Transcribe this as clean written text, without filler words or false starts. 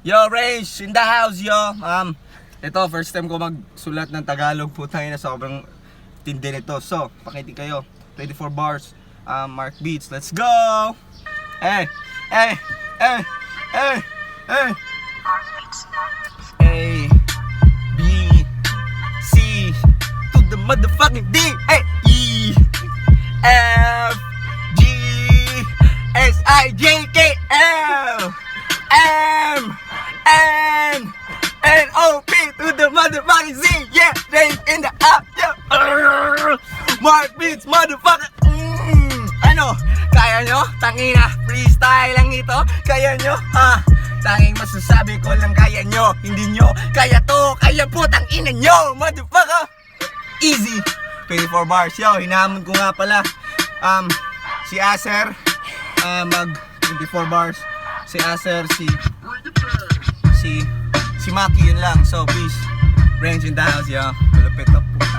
Yo, Range, in the house, yo. Ito, first time ko magsulat ng Tagalog. Putang ina, sobrang tindi nito. So, pakitin kayo. 24 bars, Mark Beats. Let's go! Hey, hey, hey, hey, hey. A, B, C, to the motherfucking D, hey, E, F, G, S, I, J, K, L, M, N, N, O, P, to the motherfucking Z, yeah, Range in the up, yeah, Mark Beats, motherfucker, Ano, kaya nyo? Tangina, freestyle lang ito, kaya nyo? Tanging masasabi ko lang kaya nyo, hindi nyo kaya to, kaya putang ina nyo, motherfucker. Easy, 24 bars, yo, hinahamon ko nga pala si Acer, mag 24 bars, si Acer, si Maki, yun lang. So please, Range in the house, yo, malupit up po.